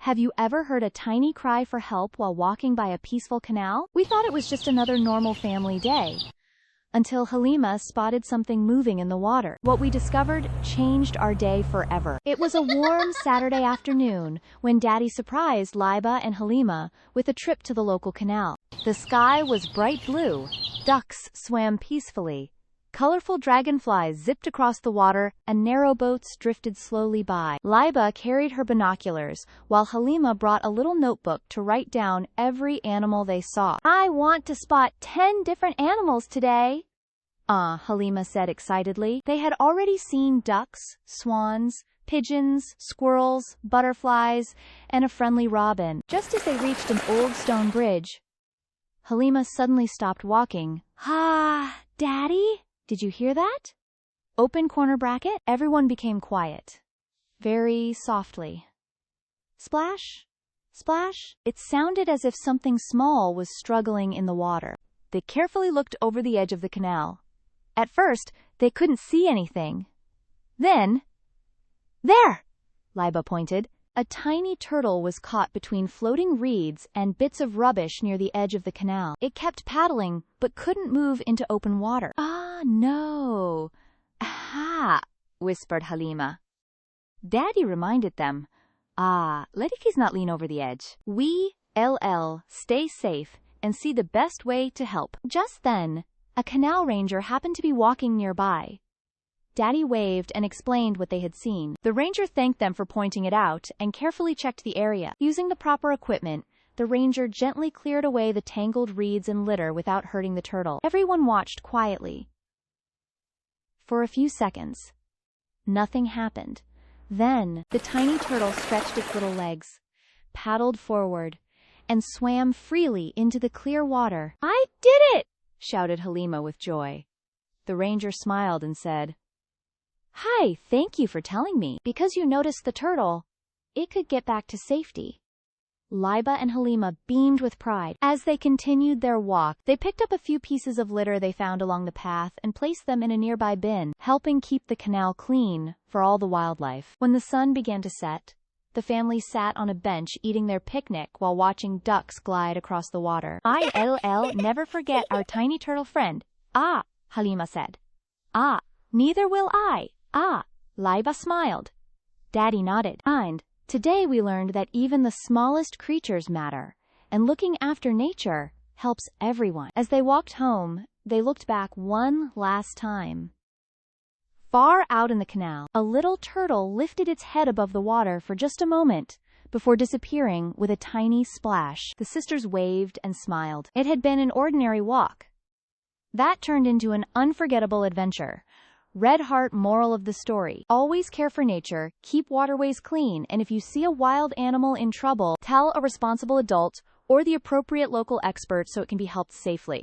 Have you ever heard a tiny cry for help while walking by a peaceful canal? We thought it was just another normal family day, until Halima spotted something moving in the water. What we discovered changed our day forever. It was a warm Saturday afternoon when Daddy surprised Laiba and Halima with a trip to the local canal. The sky was bright blue, ducks swam peacefully, colorful dragonflies zipped across the water, and narrow boats drifted slowly by. Laiba carried her binoculars, while Halima brought a little notebook to write down every animal they saw. I want to spot 10 different animals today, Halima said excitedly. They had already seen ducks, swans, pigeons, squirrels, butterflies, and a friendly robin. Just as they reached an old stone bridge, Halima suddenly stopped walking. Daddy? Did you hear that? Open corner bracket. Everyone became quiet. Very softly. Splash? Splash? It sounded as if something small was struggling in the water. They carefully looked over the edge of the canal. At first, they couldn't see anything. Then, there! Laiba pointed. A tiny turtle was caught between floating reeds and bits of rubbish near the edge of the canal. It kept paddling, but couldn't move into open water. No. Aha, whispered Halima. Daddy reminded them. Let Ikis not lean over the edge. We, stay safe and see the best way to help. Just then, a canal ranger happened to be walking nearby. Daddy waved and explained what they had seen. The ranger thanked them for pointing it out and carefully checked the area. Using the proper equipment, the ranger gently cleared away the tangled reeds and litter without hurting the turtle. Everyone watched quietly. For a few seconds, nothing happened. Then, the tiny turtle stretched its little legs, paddled forward, and swam freely into the clear water. I did it! Shouted Halima with joy. The ranger smiled and said, Hi, thank you for telling me. Because you noticed the turtle, it could get back to safety. Laiba and Halima beamed with pride. As they continued their walk, they picked up a few pieces of litter they found along the path and placed them in a nearby bin, helping keep the canal clean for all the wildlife. When the sun began to set, the family sat on a bench eating their picnic while watching ducks glide across the water. I'll never forget our tiny turtle friend. Halima said. Neither will I. Laiba smiled. Daddy nodded. Today we learned that even the smallest creatures matter, and looking after nature helps everyone. As they walked home, they looked back one last time. Far out in the canal, a little turtle lifted its head above the water for just a moment, before disappearing with a tiny splash. The sisters waved and smiled. It had been an ordinary walk. That turned into an unforgettable adventure. Red Heart moral of the story: always care for nature, keep waterways clean, and if you see a wild animal in trouble, tell a responsible adult or the appropriate local expert so it can be helped safely.